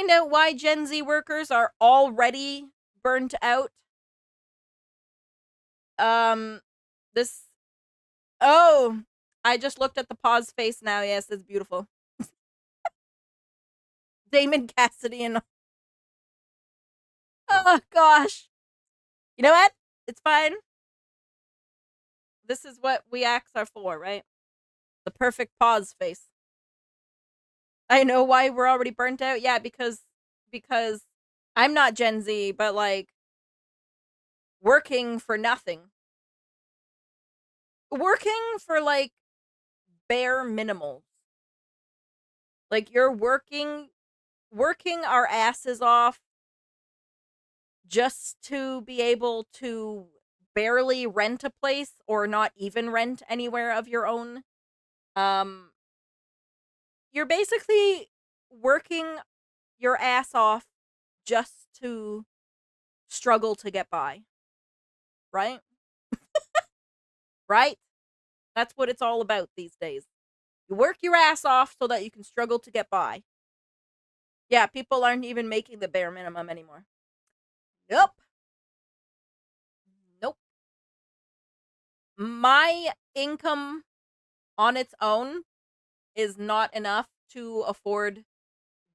find out why Gen Z workers are already burnt out? This. Oh, I just looked at the pause face now. Yes, it's beautiful. Damon Cassidy and. Oh, gosh. You know what? It's fine. This is what we acts are for, right? The perfect pause face. I know why we're already burnt out. Yeah, because I'm not Gen Z, but like working for nothing. Working for like bare minimals. Like you're working our asses off just to be able to barely rent a place or not even rent anywhere of your own. Um you're basically working your ass off just to struggle to get by, right? Right? That's what it's all about these days. You work your ass off so that you can struggle to get by. Yeah, people aren't even making the bare minimum anymore. Nope. Nope. My income on its own is not enough to afford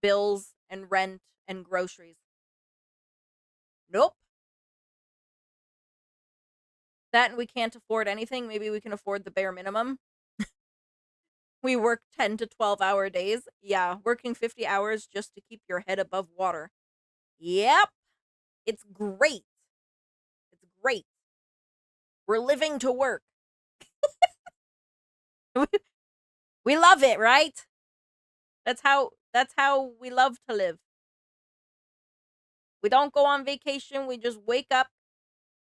bills and rent and groceries. Nope. That and we can't afford anything. Maybe we can afford the bare minimum. We work 10 to 12-hour days. Yeah, working 50 hours just to keep your head above water. Yep. It's great. It's great. We're living to work. We love it, right? That's how we love to live. We don't go on vacation, we just wake up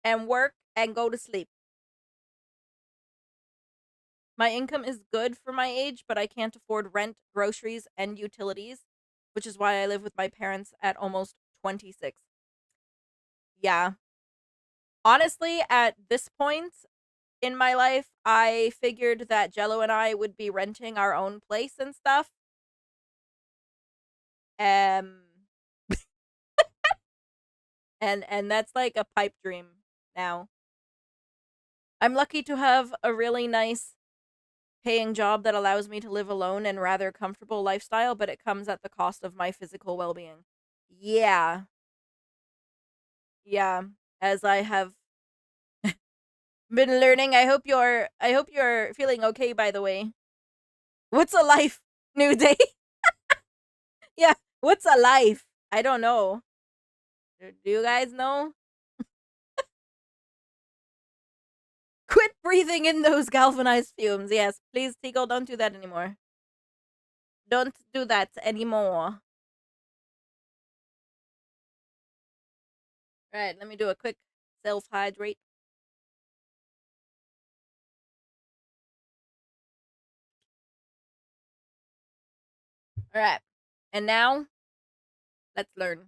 and work and go to sleep. My income is good for my age, but I can't afford rent, groceries, and utilities, which is why I live with my parents at almost 26. Yeah. Honestly, at this point in my life, I figured that Jello and I would be renting our own place and stuff. Um and that's like a pipe dream now. I'm lucky to have a really nice paying job that allows me to live alone and rather comfortable lifestyle, but it comes at the cost of my physical well-being. Yeah. Yeah, as I have been learning. I hope you're feeling okay, by the way. What's a life? New day? Yeah, what's a life? I don't know. Do you guys know? Quit breathing in those galvanized fumes. Yes, please, Tico, don't do that anymore. Don't do that anymore. Alright, let me do a quick self hydrate. Alright, and now let's learn.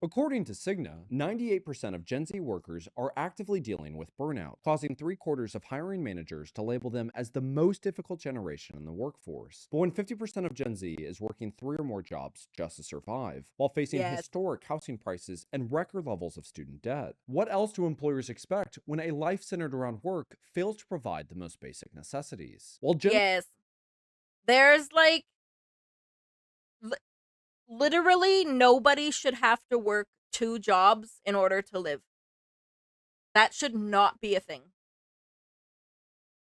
According to Cigna, 98% of Gen Z workers are actively dealing with burnout, causing 3/4 of hiring managers to label them as the most difficult generation in the workforce. But when 50% of Gen Z is working 3 or more jobs just to survive, while facing Yes. historic housing prices and record levels of student debt, what else do employers expect when a life centered around work fails to provide the most basic necessities? While Gen Yes. There's like li- literally nobody should have to work two jobs in order to live. That should not be a thing.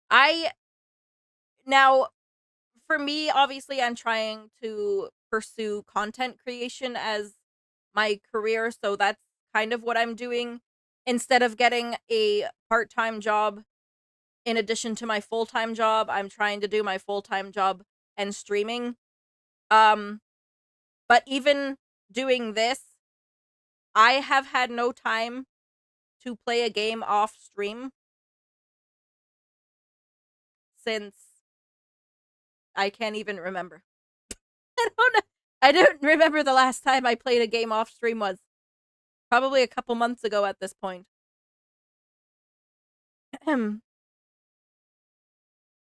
I now for me, obviously I'm trying to pursue content creation as my career, so that's kind of what I'm doing instead of getting a part-time job in addition to my full-time job. I'm trying to do my full-time job and streaming. Um but even doing this, I have had no time to play a game off stream since I can't even remember. I don't know. I don't remember the last time I played a game off stream was. Probably a couple months ago at this point.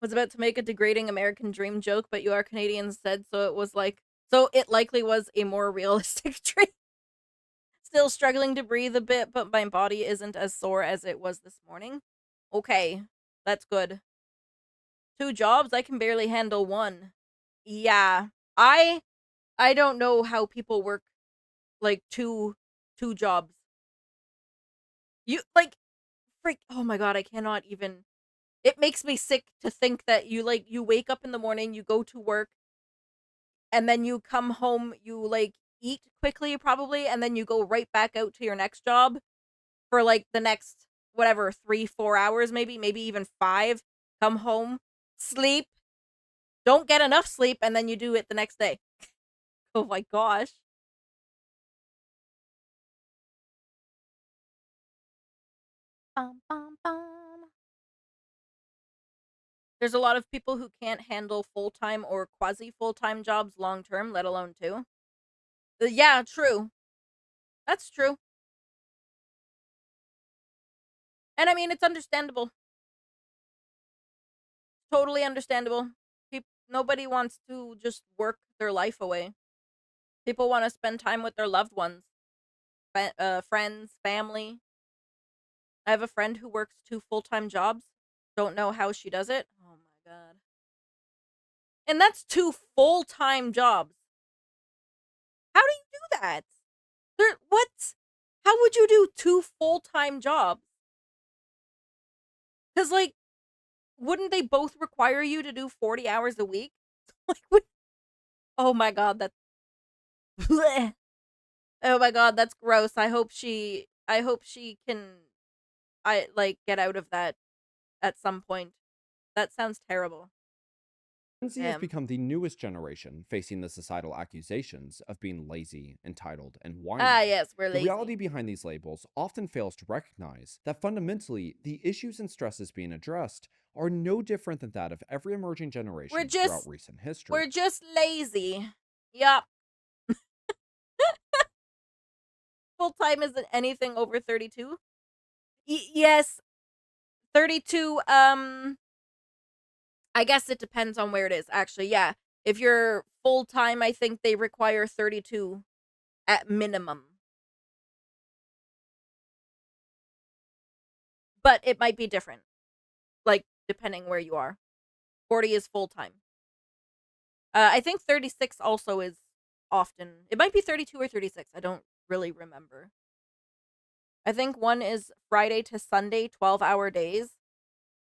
Was about to make a degrading American dream joke, but you are Canadian instead, so it likely was a more realistic dream. Still struggling to breathe a bit, but my body isn't as sore as it was this morning. Okay, that's good. 2 jobs, I can barely handle one. Yeah. I I don't know how people work like two jobs. You like freak oh my god, I cannot even it makes me sick to think that you wake up in the morning, you go to work, and then you come home, you eat quickly probably, and then you go right back out to your next job for the next whatever 3 4 hours, maybe even 5. Come home, sleep, don't get enough sleep, and then you do it the next day. Oh my gosh. Bum, bum, bum. There's a lot of people who can't handle full-time or quasi full-time jobs long term, let alone two. Yeah, true. That's true. And I mean, it's understandable. Totally understandable. Nobody wants to just work their life away. People want to spend time with their loved ones, friends, family. I have a friend who works 2 full-time jobs. Don't know how she does it. Oh my god. And that's 2 full-time jobs. How do you do that? What? How would you do 2 full-time jobs? Because, wouldn't they both require you to do 40 hours a week? What? Oh my god, that's. Bleh. Oh my god, that's gross. I hope she can. Get out of that at some point. That sounds terrible. Gen Z has Damn. become the newest generation facing the societal accusations of being lazy, entitled, and Ah, whiny. yes, we're The reality lazy. behind these labels often fails to recognize that fundamentally, the issues and stresses being addressed are no different than that of every emerging We're generation throughout just recent history. we're just lazy. Yup. Full time isn't anything over 32. Yes, 32. I guess it depends on where it is. Actually, yeah. If you're full time, I think they require 32 at minimum. But it might be different, depending where you are. 40 is full time. I think 36 also is often. It might be 32 or 36. I don't really remember. I think one is Friday to Sunday, 12-hour days,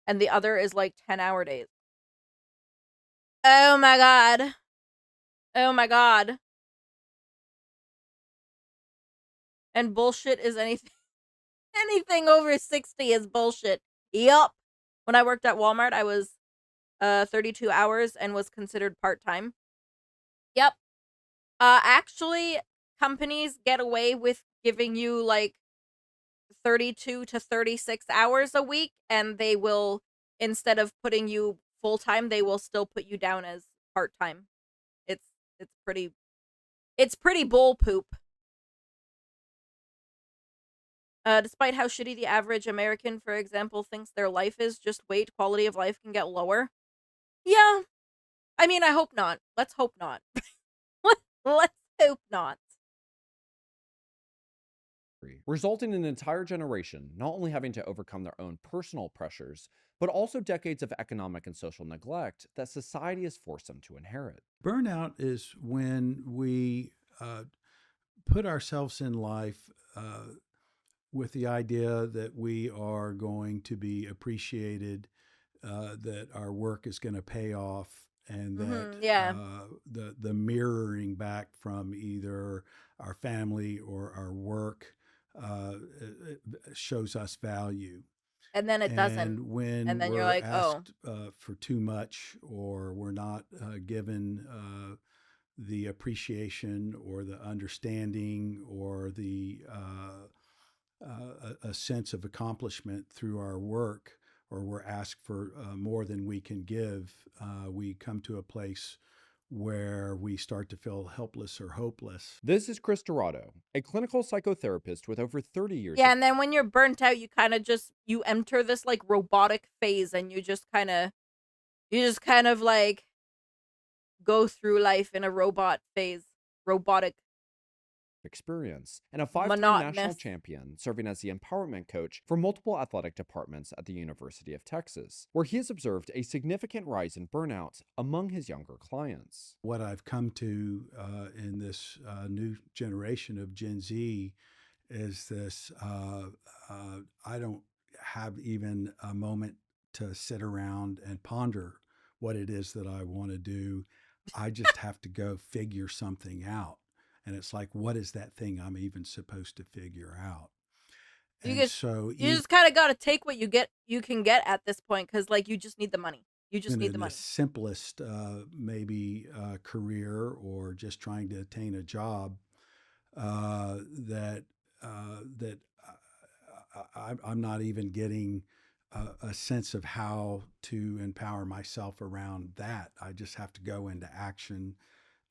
and the other is 10-hour days. Oh my god. Oh my god. And bullshit is anything anything over 60 is bullshit. Yup. When I worked at Walmart, I was 32 hours and was considered part-time. Yep. Actually, companies get away with giving you 32 to 36 hours a week, and they will, instead of putting you full-time, they will still put you down as part-time. It's it's pretty it's pretty bull poop. Despite how shitty the average American, for example, thinks their life is, just wait, quality of life can get lower. Yeah, I mean, I hope not. Let's hope not. Let's hope not. Resulting in an entire generation not only having to overcome their own personal pressures, but also decades of economic and social neglect that society has forced them to inherit. Burnout is when we put ourselves in life with the idea that we are going to be appreciated, that our work is going to pay off, and that Yeah. the mirroring back from either our family or our work shows us value. And then it doesn't. And And when then you're we're like, oh. asked for too much, or we're not given the appreciation or the understanding or the a sense of accomplishment through our work, or we're asked for more than we can give, we come to a place where we start to feel helpless or hopeless. This is Chris Dorado, a clinical psychotherapist with over 30 years Yeah, of and then when you're burnt out, you kind of just you enter this robotic phase, and you just kind of You just kind of like go through life in a robotic, experience, and a 5-time national monotonous. champion, serving as the empowerment coach for multiple athletic departments at the University of Texas, where he has observed a significant rise in burnout among his younger clients. What I've come to in this new generation of Gen Z is this I don't have even a moment to sit around and ponder what it is that I want to do. I just have to go figure something out. And it's like, what is that thing I'm even supposed to figure out? You And just so, you just kind of got to take what you can get at this point, cuz like you just need the money. You just even need in the the money. simplest, maybe career or just trying to attain a job, that I'm not even getting a sense of how to empower myself around that. I just have to go into action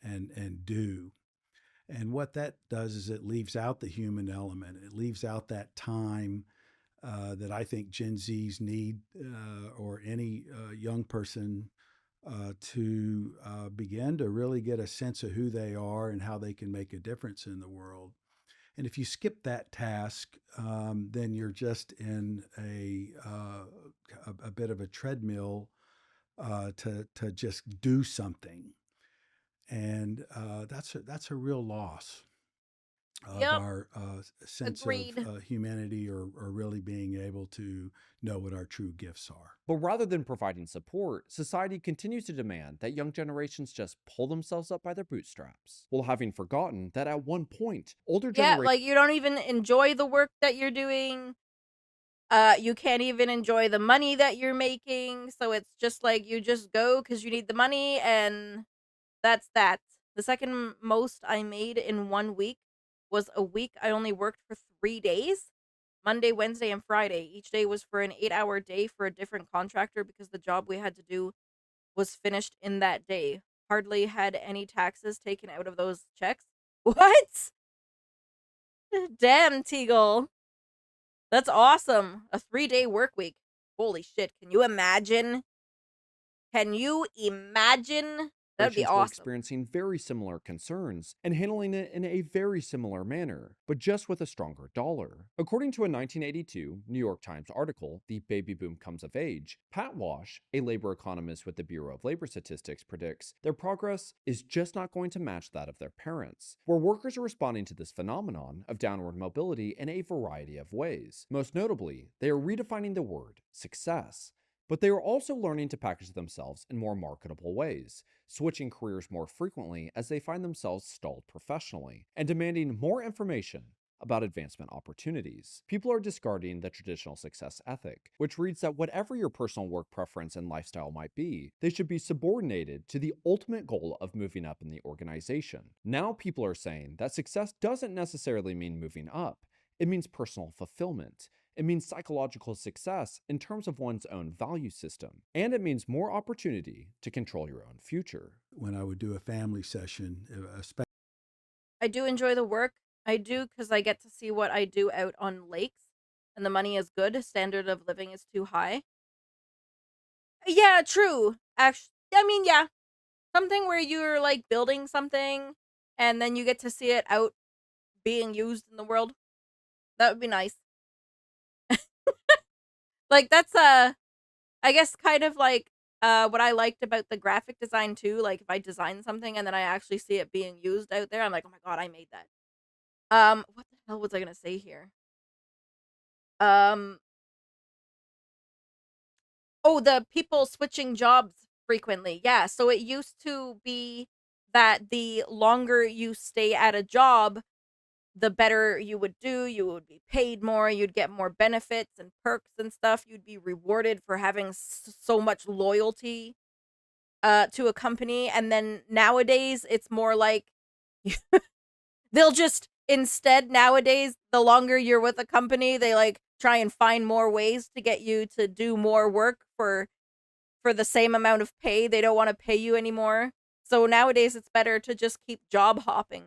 and do. And what that does is it leaves out the human element. It leaves out that time that I think Gen Zs need, or any young person, to begin to really get a sense of who they are and how they can make a difference in the world. And if you skip that task, then you're just in a bit of a treadmill to just do something, and that's a real loss of Yep, our sense of agreed. humanity, or really being able to know what our true gifts are. But rather than providing support, society continues to demand that young generations just pull themselves up by their bootstraps, while having forgotten that at one point, older Yeah, generations like you don't even enjoy the work that you're doing. You can't even enjoy the money that you're making, so it's just like you just go cuz you need the money, and that's that. The second most I made in 1 week was a week I only worked for 3 days. Monday, Wednesday, and Friday. Each day was for an 8-hour day for a different contractor because the job we had to do was finished in that day. Hardly had any taxes taken out of those checks. What? Damn, Teagle. That's awesome. A 3-day work week. Holy shit. Can you imagine? Can you imagine? That'd be were awesome. experiencing very similar concerns and handling it in a very similar manner, but just with a stronger dollar. According to a 1982 New York Times article, The Baby Boom Comes of Age, Pat Wash, a labor economist with the Bureau of Labor Statistics, predicts their progress is just not going to match that of their parents, where workers are responding to this phenomenon of downward mobility in a variety of ways. Most notably, they are redefining the word success. But they are also learning to package themselves in more marketable ways, switching careers more frequently as they find themselves stalled professionally, and demanding more information about advancement opportunities. People are discarding the traditional success ethic, which reads that whatever your personal work preference and lifestyle might be, they should be subordinated to the ultimate goal of moving up in the organization. Now people are saying that success doesn't necessarily mean moving up, it means personal fulfillment. It means psychological success in terms of one's own value system, and it means more opportunity to control your own future. When I would do a family session, especially. I do enjoy the work. I do because I get to see what I do out on lakes, and the money is good. Standard of living is too high. Yeah, true. Actually, I mean, yeah, something where you're like building something, and then you get to see it out being used in the world. That would be nice. Like that's I guess kind of like what I liked about the graphic design too. Like if I design something and then I actually see it being used out there, I'm like, oh my god, I made that. What the hell was I gonna say here? Um, oh, the people switching jobs frequently. Yeah, so it used to be that the longer you stay at a job, the better you would do. You would be paid more, you'd get more benefits and perks and stuff. You'd be rewarded for having so much loyalty to a company. And then nowadays it's more like they'll just instead nowadays the longer you're with a company, they like try and find more ways to get you to do more work for the same amount of pay. They don't want to pay you anymore. So nowadays it's better to just keep job hopping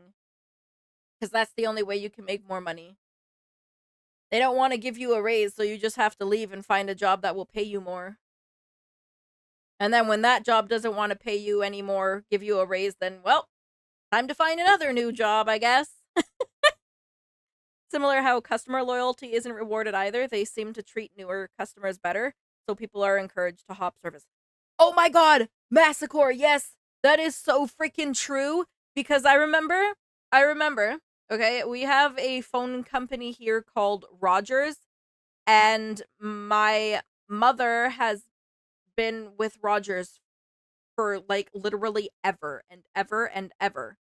because that's the only way you can make more money. They don't want to give you a raise, so you just have to leave and find a job that will pay you more. And then when that job doesn't want to pay you anymore, give you a raise, then, well, time to find another new job, I guess. Similar how customer loyalty isn't rewarded either. They seem to treat newer customers better, so people are encouraged to hop service. Oh my god! Massacre, yes! That is so freaking true. Because I remember, okay, we have a phone company here called Rogers, and my mother has been with Rogers for like literally ever and ever and ever.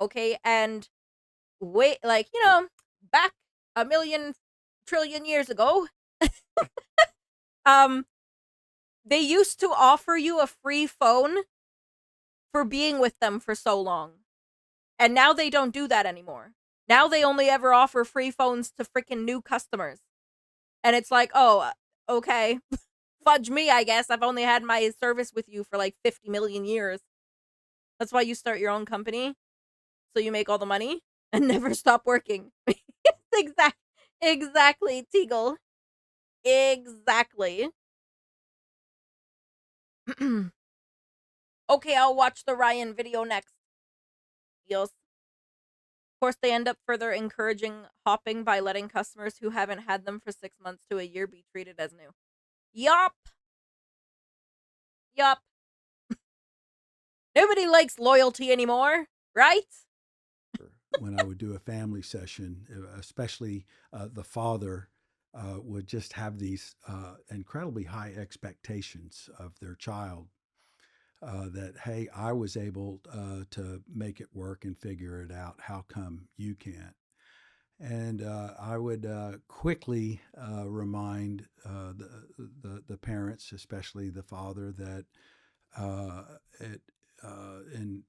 Okay, and wait, like, back a million trillion years ago, um, they used to offer you a free phone for being with them for so long. And now they don't do that anymore. Now they only ever offer free phones to freaking new customers. And it's like, oh, okay. Fudge me, I guess. I've only had my service with you for like 50 million years. That's why you start your own company. So you make all the money and never stop working. Exactly, Teagle. Exactly. Okay, I'll watch the Ryan video next. Yes. Of course, they end up further encouraging hopping by letting customers who haven't had them for 6 months to a year be treated as new. Yup. Yup. Nobody likes loyalty anymore, right? When I would do a family session, especially the father would just have these incredibly high expectations of their child. That, hey, I was able to make it work and figure it out. How come you can't? And I would quickly remind the parents, especially the father, that it and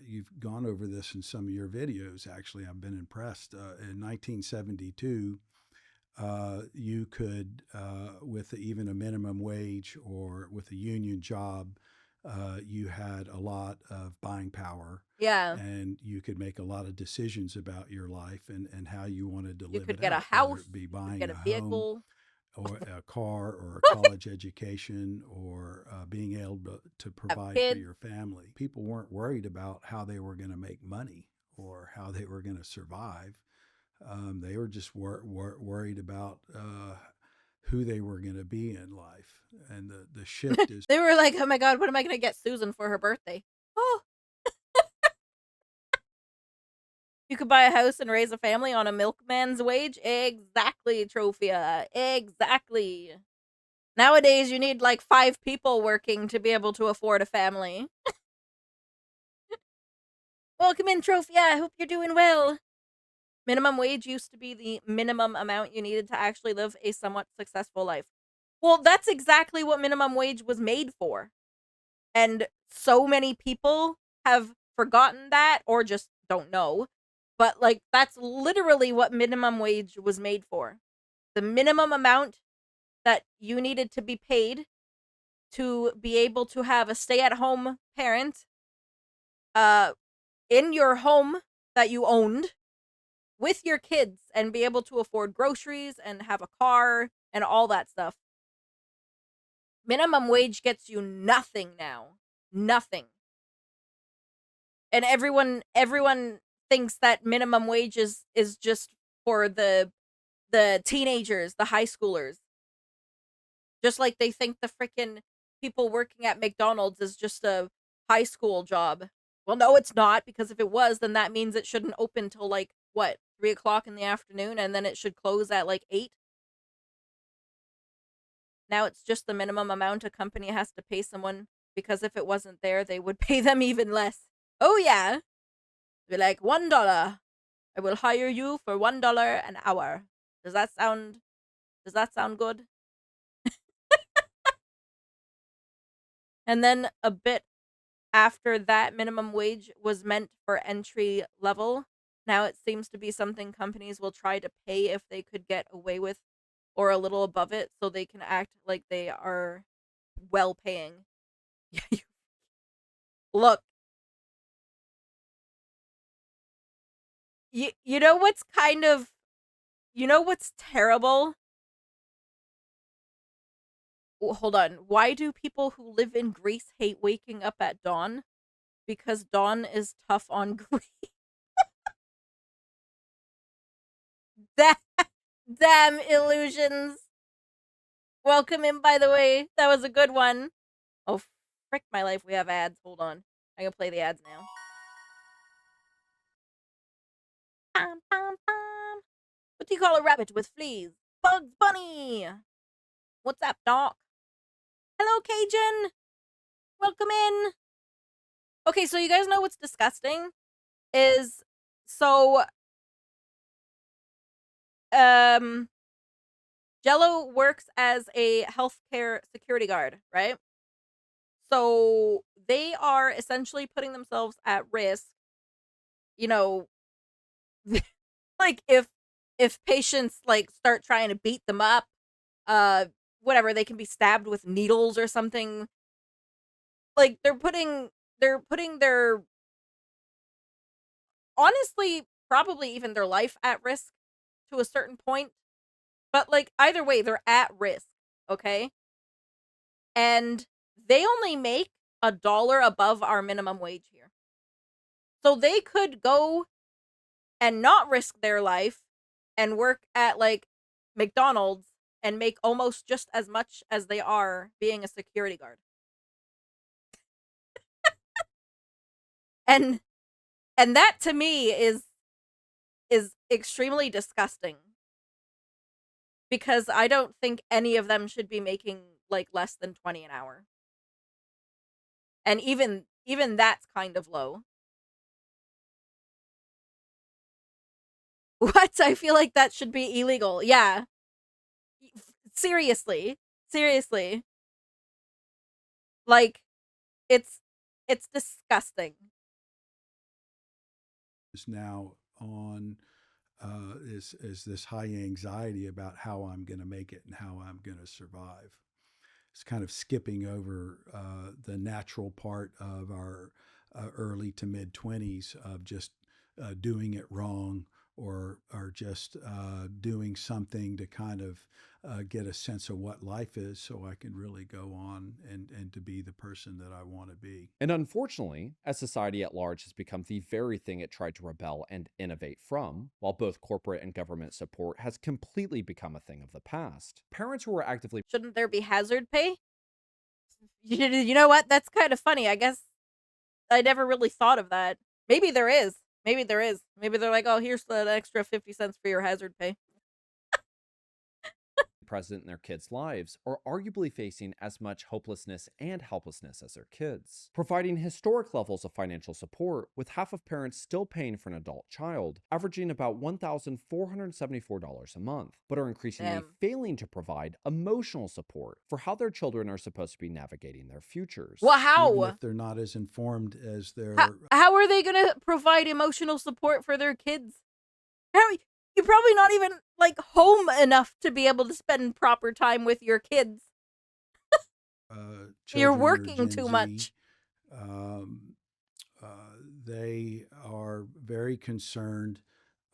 you've gone over this in some of your videos. Actually, I've been impressed. In 1972, you could, with even a minimum wage or with a union job, you had a lot of buying power. Yeah. And you could make a lot of decisions about your life and how you wanted to You live could it get a out, whether house, it be you could buying get a a home vehicle. or a car or a college education or being able to Have provide for kids. your family. People weren't worried about how they were going to make money or how they were going to survive. They were just worried about who they were going to be in life. And the shift is. They were like, oh my god, what am I going to get Susan for her birthday? Oh. You could buy a house and raise a family on a milkman's wage? Exactly, Trophia. Exactly. Nowadays, you need like 5 people working to be able to afford a family. Welcome in, Trophia. I hope you're doing well. Minimum wage used to be the minimum amount you needed to actually live a somewhat successful life. Well, that's exactly what minimum wage was made for. And so many people have forgotten that or just don't know. But like that's literally what minimum wage was made for. The minimum amount that you needed to be paid to be able to have a stay-at-home parent uh in your home that you owned with your kids and be able to afford groceries and have a car and all that stuff. Minimum wage gets you nothing now. Nothing. And everyone thinks that minimum wage is just for the teenagers, the high schoolers. Just like they think the freaking people working at McDonald's is just a high school job. Well, no, it's not, because if it was, then that means it shouldn't open till like what, 3 o'clock in the afternoon, and then it should close at like 8. Now it's just the minimum amount a company has to pay someone, because if it wasn't there, they would pay them even less. Oh yeah. Be like, $1. I will hire you for $1 an hour. Does that sound good? And then a bit after that, minimum wage was meant for entry level. Now it seems to be something companies will try to pay if they could get away with, or a little above it, so they can act like they are well paying. Yeah, look, you know what's what's terrible? hold on. Why do people who live in Greece hate waking up at dawn? Because dawn is tough on Greece. That damn illusions. Welcome in, by the way. That was a good one. Oh, frick my life. We have ads. Hold on. I can play the ads now. Pom, pom, pom. What do you call a rabbit with fleas? Bugs Bunny. What's up, Doc? Hello, Cajun. Welcome in. Okay, so you guys know what's disgusting? Is so um Jello works as a healthcare security guard, right? So they are essentially putting themselves at risk, you know, like if patients like start trying to beat them up, uh whatever, they can be stabbed with needles or something. Like they're putting their, honestly, probably even their life at risk to a certain point. But like either way, they're at risk, okay? And they only make $1 above our minimum wage here. So they could go and not risk their life and work at like McDonald's and make almost just as much as they are being a security guard. And that to me is extremely disgusting, because I don't think any of them should be making like less than 20 an hour. And even that's kind of low. What? I feel like that should be illegal. Yeah. Seriously. Seriously. Like it's disgusting. Is now on is this high anxiety about how I'm going to make it and how I'm going to survive. It's kind of skipping over the natural part of our early to mid 20s of just doing it wrong, or just doing something to kind of get a sense of what life is, so I can really go on and to be the person that I want to be. And unfortunately, as society at large has become the very thing it tried to rebel and innovate from, while both corporate and government support has completely become a thing of the past, parents who are actively Shouldn't there be hazard pay? You know what? That's kind of funny. I guess I never really thought of that. Maybe there is. Maybe there is. Maybe they're like, "Oh, here's the extra 50 cents for your hazard pay." present in their kids' lives are arguably facing as much hopelessness and helplessness as their kids, providing historic levels of financial support, with half of parents still paying for an adult child, averaging about $1,474 a month, but are increasingly Damn. failing to provide emotional support for how their children are supposed to be navigating their futures. Well, Even how? if they're not as informed as their How are they gonna provide emotional support for their kids? How you're probably not even like home enough to be able to spend proper time with your kids. You're children or working Gen too Z, much. um, they are very concerned,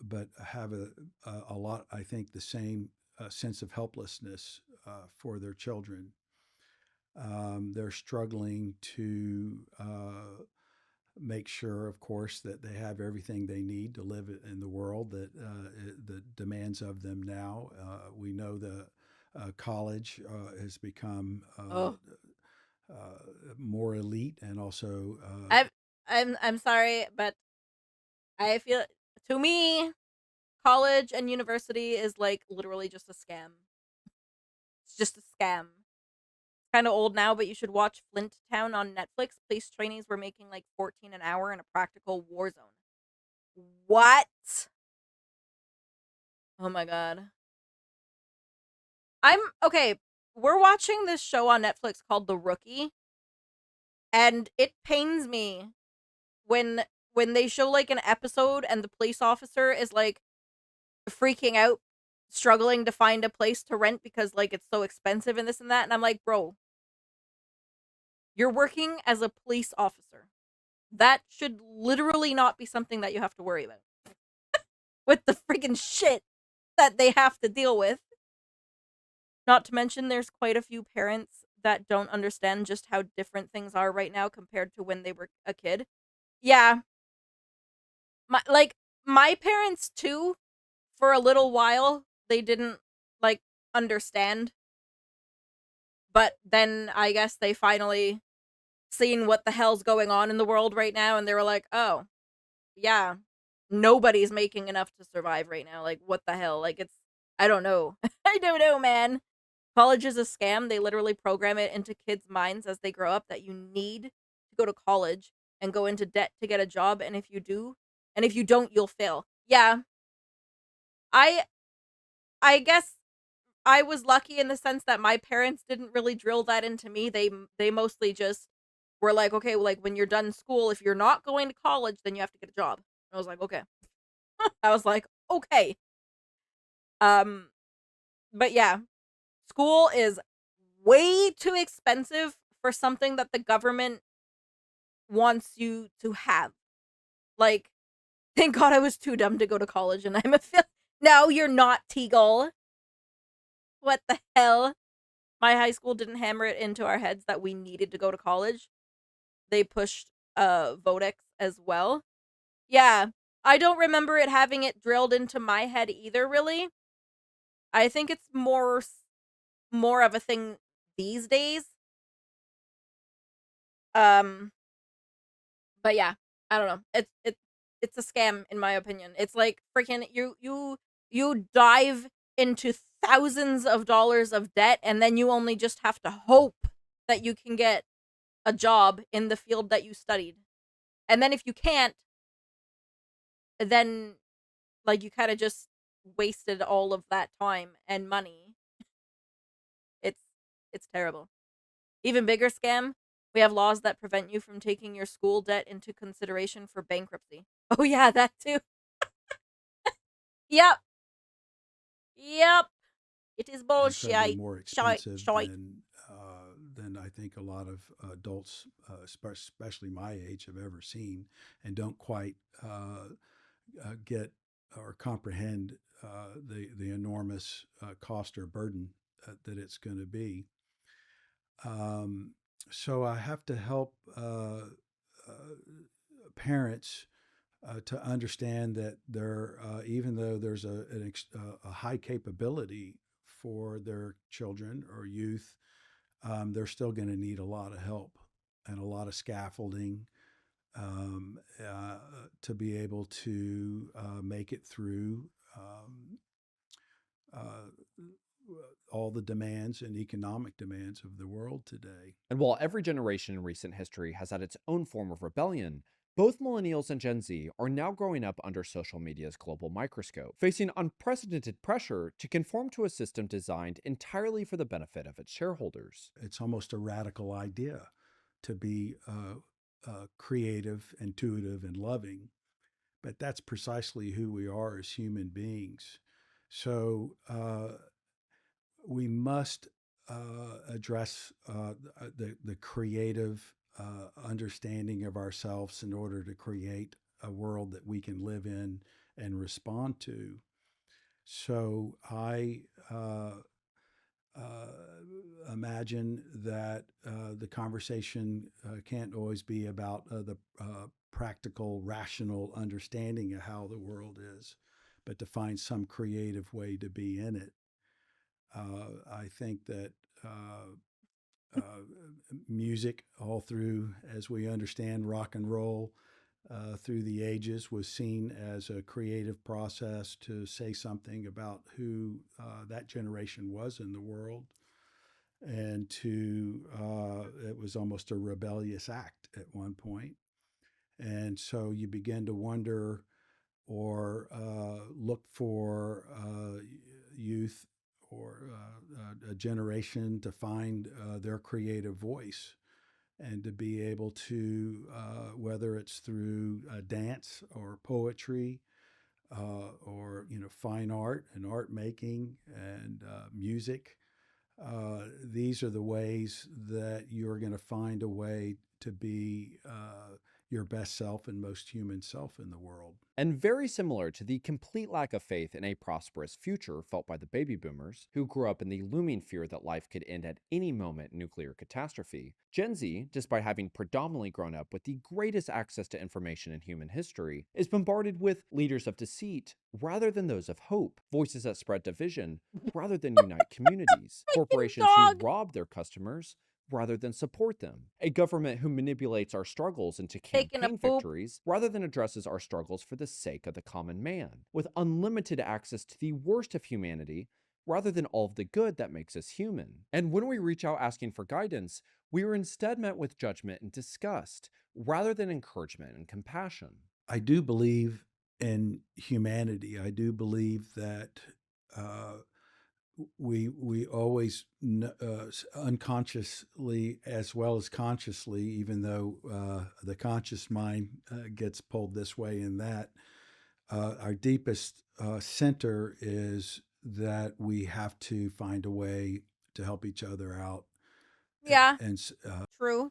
but have a lot, I think, the same sense of helplessness for their children. They're struggling to make sure, of course, that they have everything they need to live in the world that demands of them now. We know the college has become Oh, more elite, and also I I'm sorry, but I feel, to me, college and university is like literally just a scam. It's just a scam. Kind of old now, but you should watch Flint Town on Netflix. Police trainees were making like 14 an hour in a practical war zone. What? Oh my god. I'm okay. We're watching this show on Netflix called The Rookie, and it pains me when they show like an episode and the police officer is like freaking out, struggling to find a place to rent because like it's so expensive and this and that, and I'm like, "Bro, you're working as a police officer. That should literally not be something that you have to worry about with the freaking shit that they have to deal with." Not to mention, there's quite a few parents that don't understand just how different things are right now compared to when they were a kid. Yeah, like my parents too. For a little while, they didn't like understand, but then I guess they finally seen what the hell's going on in the world right now, and they were like, "Oh, yeah, nobody's making enough to survive right now. Like, what the hell? Like, it's I don't know. I don't know, man." College is a scam. They literally program it into kids' minds as they grow up that you need to go to college and go into debt to get a job, and if you don't, you'll fail. Yeah, I I guess I was lucky in the sense that my parents didn't really drill that into me. They mostly just were like, "Okay, well, like when you're done school, if you're not going to college, then you have to get a job." I was like, "Okay." I was like, "Okay." Um, but yeah, school is way too expensive for something that the government wants you to have. Like, thank God I was too dumb to go to college and I'm a No, you're not, Teagle. What the hell? My high school didn't hammer it into our heads that we needed to go to college. They pushed Vodex as well. Yeah. I don't remember it having it drilled into my head either, really. I think it's more of a thing these days. Um but yeah, I don't know. It's a scam in my opinion. It's like freaking you dive into thousands of dollars of debt and then you only just have to hope that you can get a job in the field that you studied. And then if you can't, then like you kind of just wasted all of that time and money. It's it's terrible. Even bigger scam, we have laws that prevent you from taking your school debt into consideration for bankruptcy. Oh yeah, that too. Yep. Yep. It is It's going to be bullshit. more Shite. expensive Shite. than I think a lot of adults, especially my age, have ever seen, and don't quite get or comprehend the enormous cost or burden that it's going to be. Um, so I have to help parents to understand that even though there's a high capability for their children or youth, they're still going to need a lot of help and a lot of scaffolding to be able to make it through uh, all the demands and economic demands of the world today. And while every generation in recent history has had its own form of rebellion, both millennials and Gen Z are now growing up under social media's global microscope, facing unprecedented pressure to conform to a system designed entirely for the benefit of its shareholders. It's almost a radical idea to be creative, intuitive, and loving, but that's precisely who we are as human beings. So we must address the creative understanding of ourselves in order to create a world that we can live in and respond to. So I imagine that the conversation can't always be about the practical, rational understanding of how the world is, but to find some creative way to be in it. I think that uh, music, all through, as we understand, rock and roll through the ages, was seen as a creative process to say something about who that generation was in the world. And it was almost a rebellious act at one point. And so you begin to wonder or look for youth or a generation to find their creative voice and to be able to, whether it's through dance or poetry or fine art and art making and music, these are the ways that you're going to find a way to be your best self and most human self in the world. And very similar to the complete lack of faith in a prosperous future felt by the baby boomers, who grew up in the looming fear that life could end at any moment nuclear catastrophe, Gen Z, despite having predominantly grown up with the greatest access to information in human history, is bombarded with leaders of deceit rather than those of hope, voices that spread division rather than unite communities, corporations who Dog rob their customers rather than support them, a government who manipulates our struggles into taking a campaign poop. victories rather than addresses our struggles for the sake of the common man, with unlimited access to the worst of humanity rather than all of the good that makes us human. And when we reach out asking for guidance, we are instead met with judgment and disgust rather than encouragement and compassion. I do believe in humanity. I do believe that we always unconsciously as well as consciously, even though the conscious mind gets pulled this way and that, our deepest center is that we have to find a way to help each other out. Yeah, And true.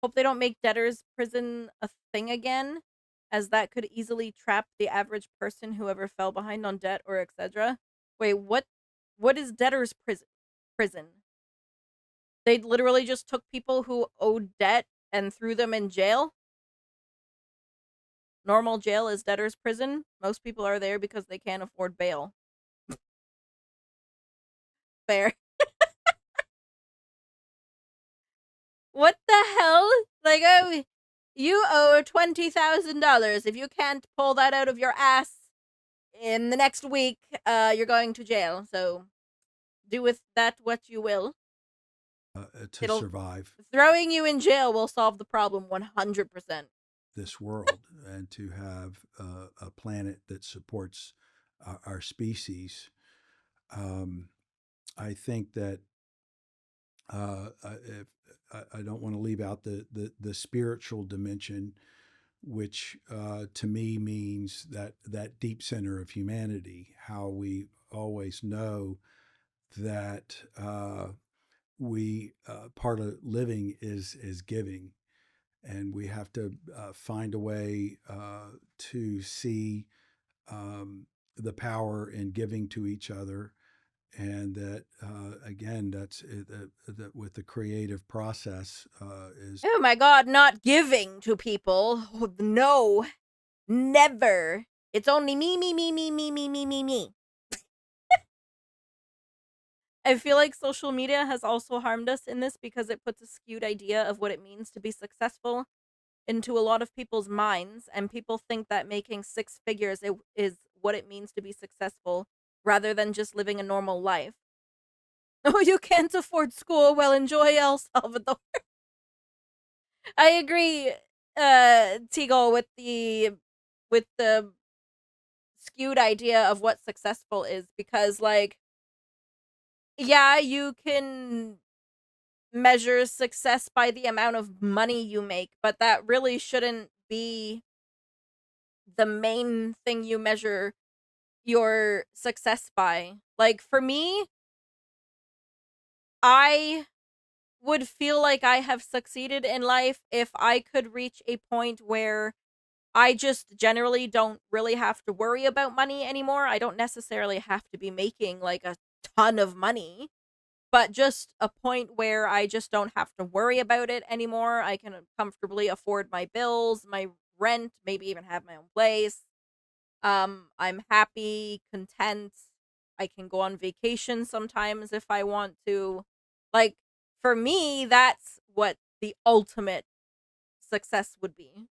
Hope they don't make debtor's prison a thing again, as that could easily trap the average person who ever fell behind on debt or etc. Wait, what? What is debtor's prison? They literally just took people who owed debt and threw them in jail? Normal jail is debtor's prison. Most people are there because they can't afford bail. Fair. What the hell? Like, oh, you owe $20,000. If you can't pull that out of your ass in the next week, you're going to jail. So do with that what you will. to survive Throwing you in jail will solve the problem 100%. this world and to have a planet that supports our species. I think that if, I don't want to leave out the spiritual dimension, which to me means that deep center of humanity, how we always know that we part of living is giving, and we have to find a way to see the power in giving to each other, and that again, that's that with the creative process is. Oh my god, not giving to people. No, never. It's only me, me, me, me, me, me, me, me, me. I feel like social media has also harmed us in this because it puts a skewed idea of what it means to be successful into a lot of people's minds, and people think that making six figures is what it means to be successful rather than just living a normal life. Oh, you can't afford school? Well, enjoy El Salvador. I agree, Teagle, with the skewed idea of what successful is, because like, yeah, you can measure success by the amount of money you make, but that really shouldn't be the main thing you measure your success by. Like, for me, I would feel like I have succeeded in life if I could reach a point where I just generally don't really have to worry about money anymore. I don't necessarily have to be making like a ton of money, but just a point where I just don't have to worry about it anymore. I can comfortably afford my bills, my rent, maybe even have my own place. I'm happy, content. I can go on vacation sometimes if I want to. Like, for me, that's what the ultimate success would be.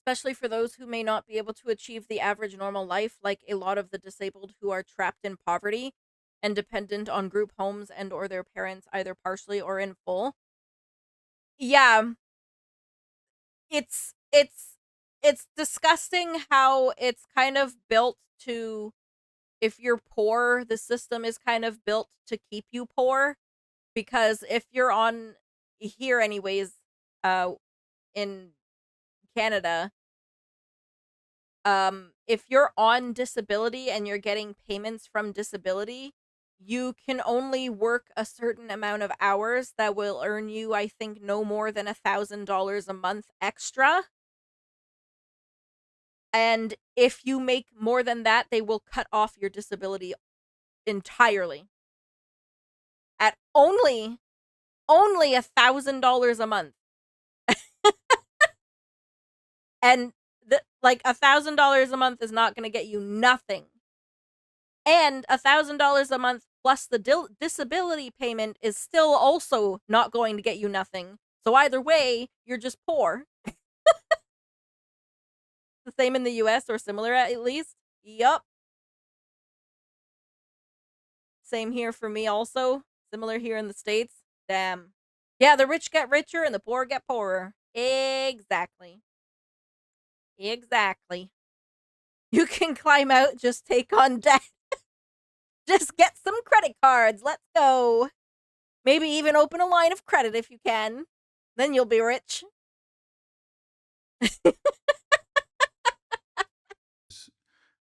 Especially for those who may not be able to achieve the average normal life, like a lot of the disabled who are trapped in poverty and dependent on group homes and or their parents either partially or in full. Yeah, it's it's disgusting how it's kind of built to, if you're poor, the system is kind of built to keep you poor, because if you're on here anyways, in Canada, If you're on disability and you're getting payments from disability, you can only work a certain amount of hours that will earn you, I think, no more than $1,000 a month extra. And if you make more than that, they will cut off your disability entirely at only $1,000 a month. And like $1,000 a month is not going to get you nothing. And $1,000 a month plus the disability payment is still also not going to get you nothing. So either way, you're just poor. The same in the US or similar at least. Yup. Same here for me also. Similar here in the States. Damn. Yeah, the rich get richer and the poor get poorer. Exactly. Exactly. You can climb out, just take on debt. Just get some credit cards. Let's go. Maybe even open a line of credit if you can. Then you'll be rich.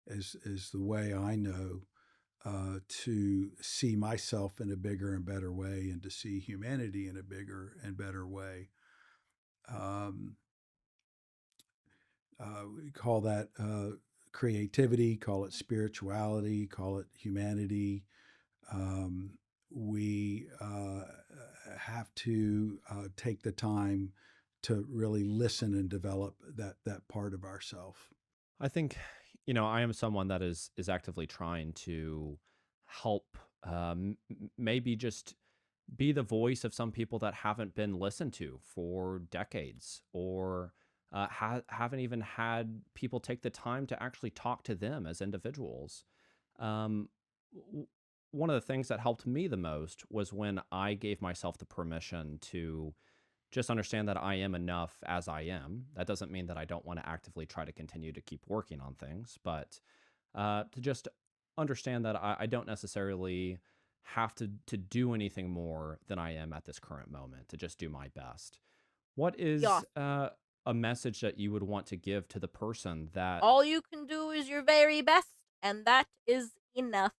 Is the way I know to see myself in a bigger and better way, and to see humanity in a bigger and better way. Um, we call that creativity, call it spirituality, call it humanity. Um, we have to take the time to really listen and develop that part of ourself. I think, I am someone that is actively trying to help, maybe just be the voice of some people that haven't been listened to for decades, or haven't even had people take the time to actually talk to them as individuals. Um, w- One of the things that helped me the most was when I gave myself the permission to just understand that I am enough as I am. That doesn't mean that I don't want to actively try to continue to keep working on things, but to just understand that I don't necessarily have to do anything more than I am at this current moment, to just do my best. What Yeah. is a message that you would want to give to the person that All you can do is your very best, and that is enough.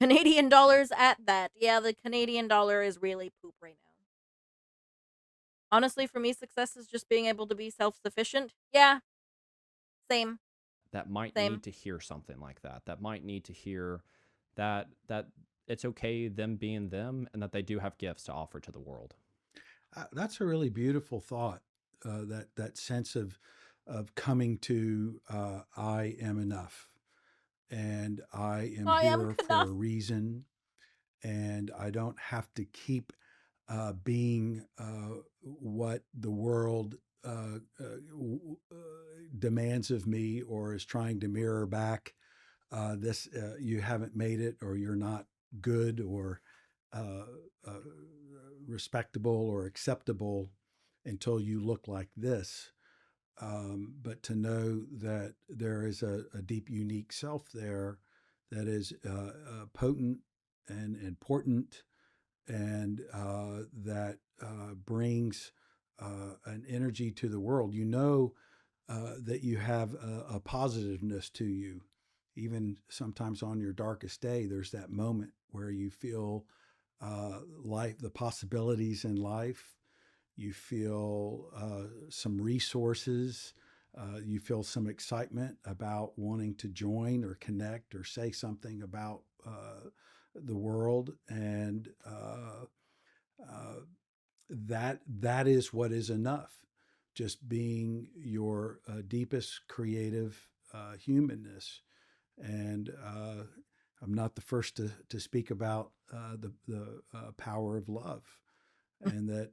Canadian dollars at that. Yeah, the Canadian dollar is really poop right now. Honestly, for me, success is just being able to be self sufficient. Yeah, same, might same. need to hear something like that, that might need to hear that it's okay them being them, and that they do have gifts to offer to the world? That's a really beautiful thought. That sense of coming to I am enough, and I am I am here for a enough. reason, and I don't have to keep being what the world demands of me, or is trying to mirror back. This You haven't made it, or you're not good, or uh, uh, respectable or acceptable until you look like this. But to know that there is a deep, unique self there that is potent and important, and that brings an energy to the world. You know that you have a positiveness to you. Even sometimes on your darkest day, there's that moment where you feel life, the possibilities in life. You feel some resources. You feel some excitement about wanting to join or connect or say something about the world, and uh, that is what is enough. Just being your deepest creative humanness. And I'm not the first to speak about the power of love, and that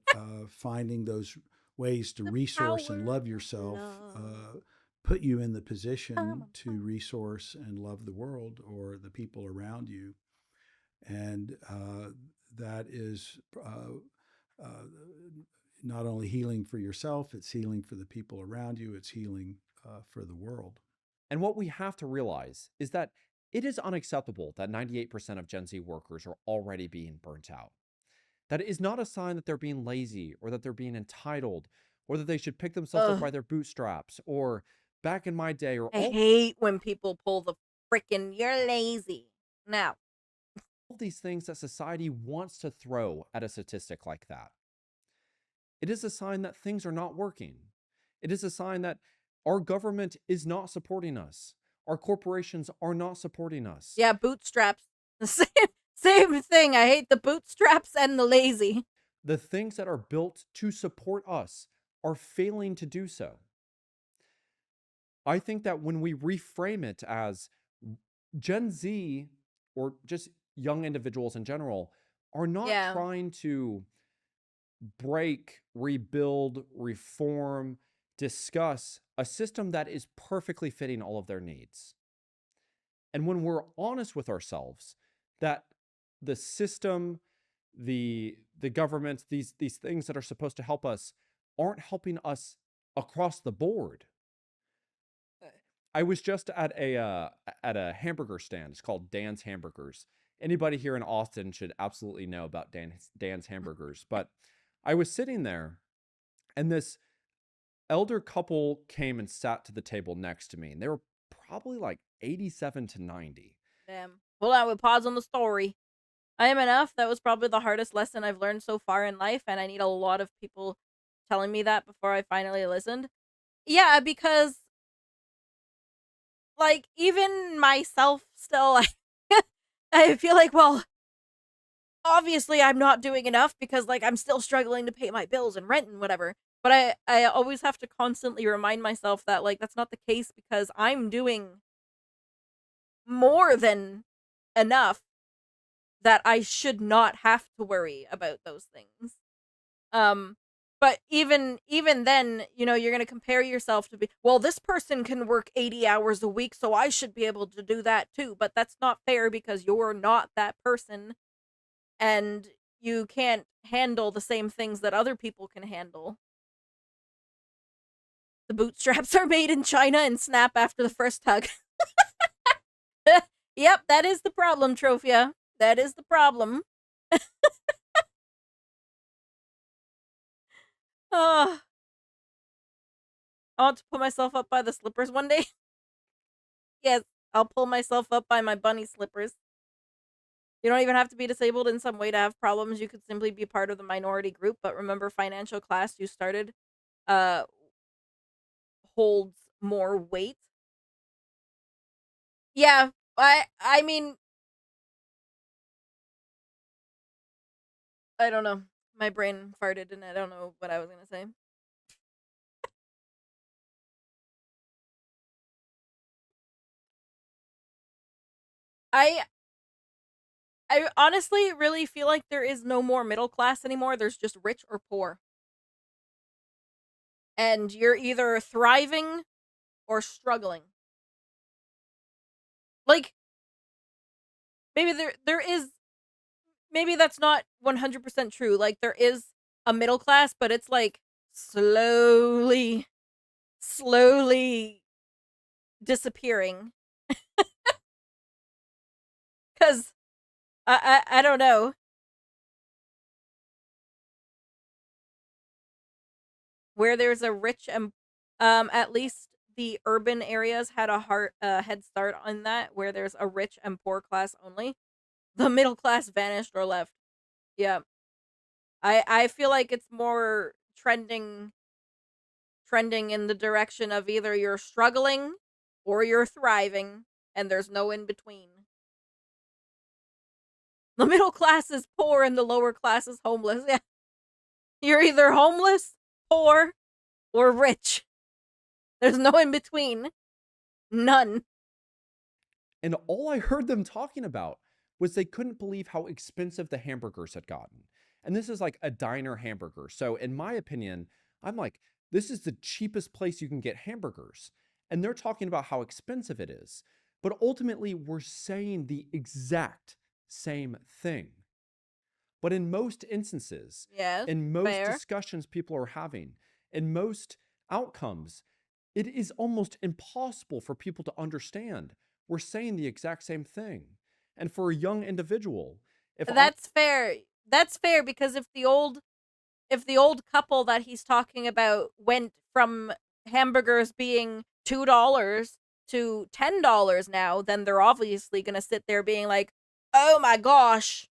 finding those ways to The resource and power love of yourself love. put you in the Come position on, to resource and love the world or the people around you. And that is uh, not only healing for yourself, it's healing for the people around you, it's healing for the world. And what we have to realize is that it is unacceptable that 98% of Gen Z workers are already being burnt out. That is not a sign that they're being lazy, or that they're being entitled, or that they should pick themselves up ugh. by their bootstraps, or back in my day or I all hate when people pull the frickin' "you're lazy." Now, these things that society wants to throw at a statistic like that. It is a sign that things are not working. It is a sign that our government is not supporting us. Our corporations are not supporting us. yeah, bootstraps. The same thing. I hate the bootstraps and the lazy. The things that are built to support us are failing to do so. I think that when we reframe it as Gen Z or just young individuals in general are not Yeah. trying to break, rebuild, reform, discuss a system that is perfectly fitting all of their needs. And when we're honest with ourselves that the system, the government, these things that are supposed to help us aren't helping us across the board. I was just at a hamburger stand. It's called Dan's Hamburgers. Anybody here in Austin should absolutely know about Dan's Hamburgers. But I was sitting there, and this elder couple came and sat to the table next to me, and they were probably like 87 to 90. Damn. Hold on, we pause on the story. I am enough. That was probably the hardest lesson I've learned so far in life, and I need a lot of people telling me that before I finally listened. Yeah, because like even myself still I feel like, well, obviously I'm not doing enough because like I'm still struggling to pay my bills and rent and whatever. But I always have to constantly remind myself that like that's not the case because I'm doing more than enough that I should not have to worry about those things. Um but even then, you know, you're going to compare yourself to be, well, this person can work 80 hours a week, so I should be able to do that too. But that's not fair because you're not that person and you can't handle the same things that other people can handle. The bootstraps are made in China and snap after the first tug. Yep, that is the problem, Trophia. That is the problem. Oh, I want to pull myself up by the slippers one day. Yes, I'll pull myself up by my bunny slippers. You don't even have to be disabled in some way to have problems. You could simply be part of the minority group. But remember, financial class you started uh holds more weight. Yeah, I mean, I don't know. My brain farted and I don't know what I was gonna say. I I honestly really feel like there is no more middle class anymore. There's just rich or poor. And you're either thriving or struggling. Like maybe there is, maybe that's not 100% true. Like there is a middle class, but it's like slowly disappearing cuz I don't know. Where there's a rich and at least the urban areas had a head start on that where there's a rich and poor class only. The middle class vanished or left. Yeah. I feel like it's more trending in the direction of either you're struggling or you're thriving and there's no in between. The middle class is poor and the lower class is homeless. Yeah. You're either homeless, poor, or rich. There's no in between. None. And all I heard them talking about was they couldn't believe how expensive the hamburgers had gotten. And this is like a diner hamburger. So, in my opinion, I'm like, this is the cheapest place you can get hamburgers. And they're talking about how expensive it is. But ultimately, we're saying the exact same thing. But in most instances, Yes, in most fair. discussions people are having, in most outcomes, it is almost impossible for people to understand. We're saying the exact same thing. And for a young individual, if I'm That's fair. That's fair because if the old couple that he's talking about went from hamburgers being $2 to $10 now, then they're obviously going to sit there being like, oh my gosh,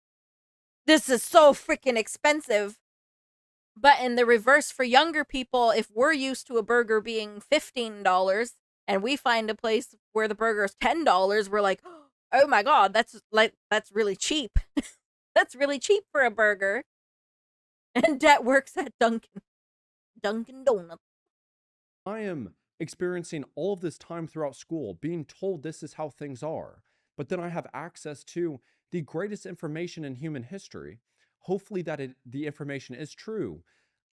this is so freaking expensive. But in the reverse, for younger people, if we're used to a burger being $15 and we find a place where the burger is $10, we're like, oh my god, that's really cheap. That's really cheap for a burger. And that works at Dunkin' Donuts. I am experiencing all of this time throughout school being told this is how things are, but then I have access to the greatest information in human history. Hopefully the information is true.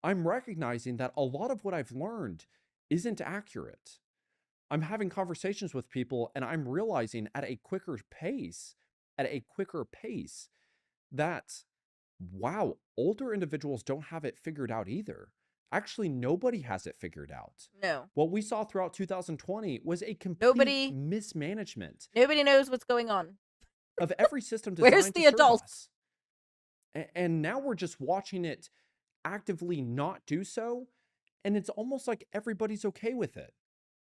I'm recognizing that a lot of what I've learned isn't accurate. I'm having conversations with people and I'm realizing at a quicker pace, that, wow, older individuals don't have it figured out either. Actually, nobody has it figured out. No. What we saw throughout 2020 was a complete Nobody mismanagement knows what's going on. of every system designed Where's to the serve adults? us. And now we're just watching it actively not do so, and it's almost like everybody's okay with it.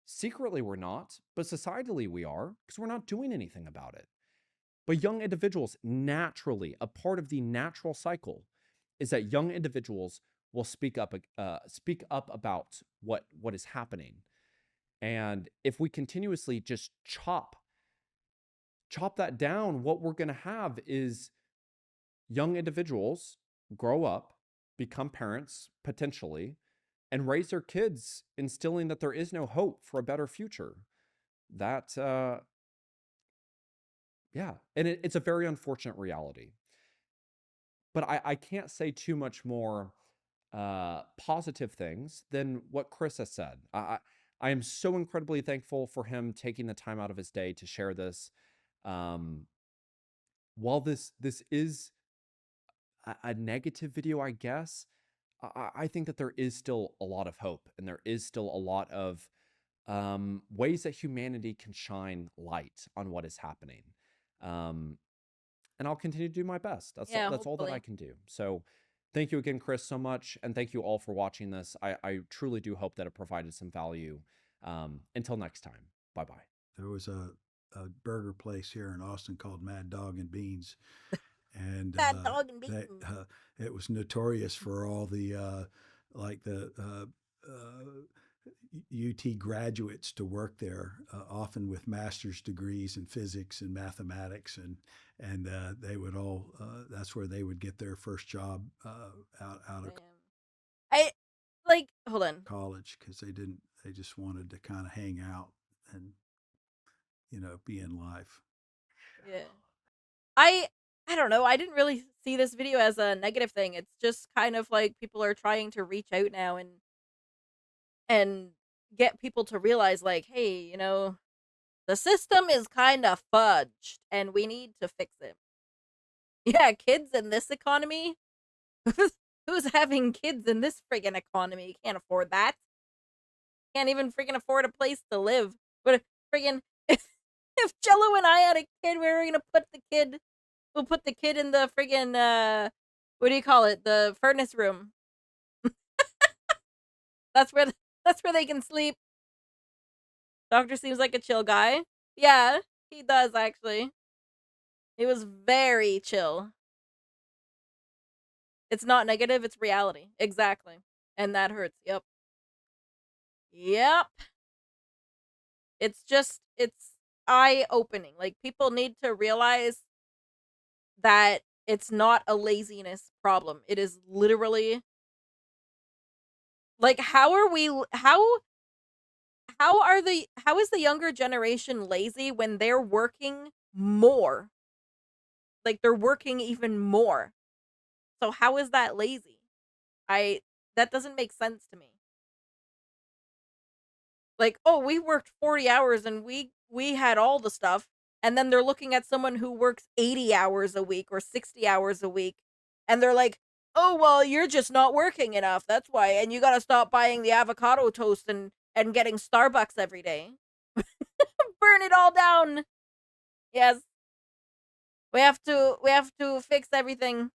Secretly, we're not, but societally we are, because we're not doing anything about it. But young individuals, naturally, a part of the natural cycle is that young individuals will speak up about what is happening. And if we continuously just chop that down, what we're going to have is young individuals grow up, become parents, potentially, and raise their kids instilling that there is no hope for a better future. That, yeah, and it's a very unfortunate reality. But I can't say too much more positive things than what Chris has said. I am so incredibly thankful for him taking the time out of his day to share this. While this is a negative video, I guess, I think that there is still a lot of hope, and there is still a lot of ways that humanity can shine light on what is happening. And I'll continue to do my best. That's all that I can do. So thank you again, Chris, so much. And thank you all for watching this. I truly do hope that it provided some value. Until next time, bye-bye. There was a burger place here in Austin called Mad Dog and Beans. And Mad Dog and Beans. It was notorious for all the UT graduates to work there, often with master's degrees in physics and mathematics, and they would all that's where they would get their first job out of Hold on. college, because they just wanted to kind of hang out and be in life. Yeah. I don't know. I didn't really see this video as a negative thing. It's just kind of like people are trying to reach out now and get people to realize, like, hey, the system is kind of fudged and we need to fix it. Yeah, kids in this economy? Who's having kids in this friggin' economy? Can't afford that. Can't even friggin' afford a place to live. But friggin' if Jello and I had a kid, we were gonna we'll put the kid in the friggin' what do you call it? The furnace room. That's where they can sleep. Doctor seems like a chill guy. Yeah, he does actually. He was very chill. It's not negative, it's reality. Exactly. And that hurts. Yep. It's eye-opening. Like, people need to realize that it's not a laziness problem. It is literally, like, how is the younger generation lazy when they're working more? Like, they're working even more. So how is that lazy? That doesn't make sense to me. Like, oh, we worked 40 hours and we had all the stuff, and then they're looking at someone who works 80 hours a week or 60 hours a week, and they're like, oh, well, you're just not working enough. That's why. And you got to stop buying the avocado toast and getting Starbucks every day. Burn it all down. Yes. We have to fix everything.